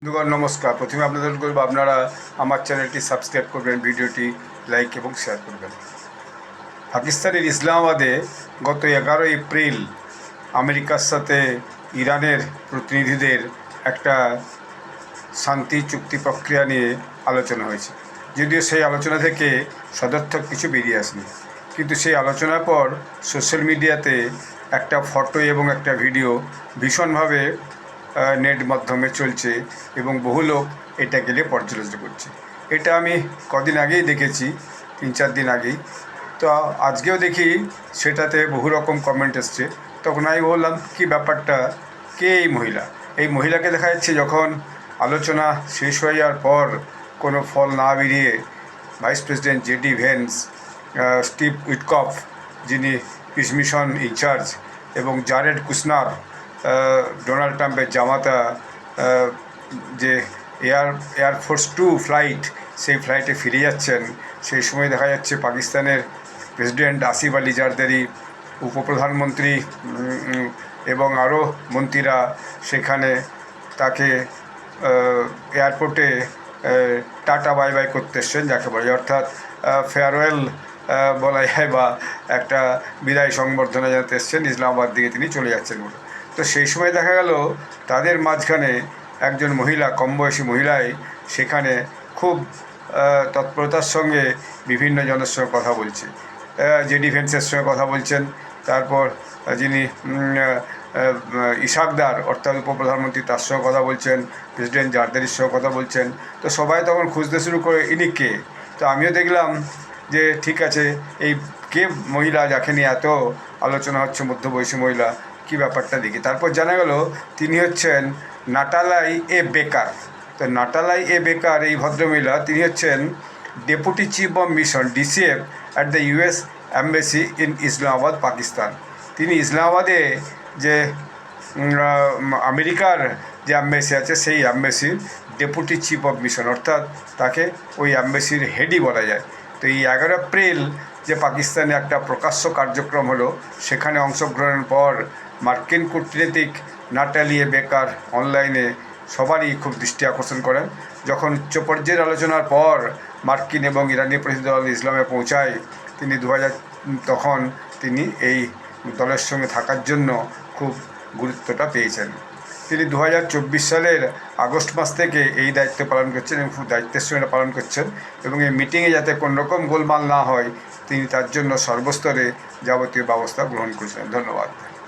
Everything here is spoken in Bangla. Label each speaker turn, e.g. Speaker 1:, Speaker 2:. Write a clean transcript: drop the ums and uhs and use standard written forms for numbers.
Speaker 1: বন্ধুগণ নমস্কার। প্রথমে আপনাদের বলবো আপনারা আমার চ্যানেলটি সাবস্ক্রাইব করবেন, ভিডিওটি লাইক এবং শেয়ার করবেন। পাকিস্তানের ইসলামাবাদে গত 11 এপ্রিল আমেরিকার সাথে ইরানের প্রতিনিধিদের একটা শান্তি চুক্তি প্রক্রিয়া নিয়ে আলোচনা হয়েছে। যদিও সেই আলোচনা থেকে সদর্থক কিছু বেরিয়ে আসেনি, কিন্তু সেই আলোচনার পর সোশ্যাল মিডিয়াতে একটা ফটো এবং একটা ভিডিও ভীষণভাবে নেট মাধ্যমে চলছে এবং বহু লোক এটা গেলে পর্যালোচনা করছে। এটা আমি কদিন আগেই দেখেছি, 3-4 দিন আগেই। তো আজকেও দেখি সেটাতে বহু রকম কমেন্ট এসছে। তখন আমি বললাম কি ব্যাপারটা, কে এই মহিলা? এই মহিলাকে দেখা যাচ্ছে যখন আলোচনা শেষ হয়ে যাওয়ার পর কোনো ফল না বেরিয়ে vice president JD veins, Steve Witkoff যিনি পিস মিশন ইনচার্জ, এবং জারেড কুশনার ডোনাল্ড ট্রাম্পের জামাতা, যে এয়ারফোর্স 2 ফ্লাইট, সেই ফ্লাইটে ফিরে যাচ্ছেন, সেই সময় দেখা যাচ্ছে পাকিস্তানের প্রেসিডেন্ট আসিফ আলী জারদারি, উপপ্রধানমন্ত্রী এবং আরও মন্ত্রীরা সেখানে তাকে এয়ারপোর্টে টাটা বাই বাই করতে এসছেন, যাকে বলে অর্থাৎ ফেয়ারওয়েল বলা যায়, বা একটা বিদায় সংবর্ধনা জানাতে এসছেন। ইসলামাবাদ দিকে তিনি চলে যাচ্ছেন বলে। তো সেই সময় দেখা গেল তাদের মাঝখানে একজন মহিলা, কম বয়সী মহিলায় সেখানে খুব তৎপরতার সঙ্গে বিভিন্ন জনের সঙ্গে কথা বলছে। জেডি ভেন্সের সঙ্গে কথা বলছেন, তারপর যিনি ইশাকদার অর্থাৎ উপপ্রধানমন্ত্রী, তার সঙ্গে কথা বলছেন, প্রেসিডেন্ট জারদারির সঙ্গে কথা বলছেন। তো সবাই তখন খুঁজতে শুরু করে ইনি কে। তো আমিও দেখলাম যে ঠিক আছে, এই কে মহিলা যাকে নিয়ে এত আলোচনা হচ্ছে, মধ্যবয়সী মহিলা, কি ব্যাপারটা দেখি। তারপর জানা গেল তিনি হচ্ছেন নাটালাই এ বেকার। তো নাটালাই এ বেকার এই ভদ্রমহিলা, তিনি হচ্ছেন deputy chief of mission DCF at the US embassy in Islamabad, Pakistan. তিনি ইসলামাবাদে যে আমেরিকার যে অ্যাম্বাসি আছে সেই অ্যাম্বাসির ডেপুটি চিফ অফ মিশন, অর্থাৎ তাকে ওই অ্যাম্বাসির হেডই বলা যায়। তো এই 11 এপ্রিল যে পাকিস্তানে একটা প্রকাশ্য কার্যক্রম হলো, সেখানে অংশগ্রহণের পর মার্কিন কূটনীতিক নাটালি এ বেকার অনলাইনে সবারই খুব দৃষ্টি আকর্ষণ করেন। যখন উচ্চ পর্যায়ের আলোচনার পর মার্কিন এবং ইরানি প্রতিনিধি দল ইসলামে পৌঁছায়, তিনি তখন তিনি এই দলের সঙ্গে থাকার জন্য খুব গুরুত্বটা পেয়েছেন। তিনি 2024 সালের আগস্ট মাস থেকে এই দায়িত্ব পালন করছেন এবং খুব দায়িত্বের সঙ্গে পালন করছেন, এবং এই মিটিংয়ে যাতে কোনো রকম গোলমাল না হয় তিনি তার জন্য সর্বস্তরে যাবতীয় ব্যবস্থা গ্রহণ করেছেন। ধন্যবাদ।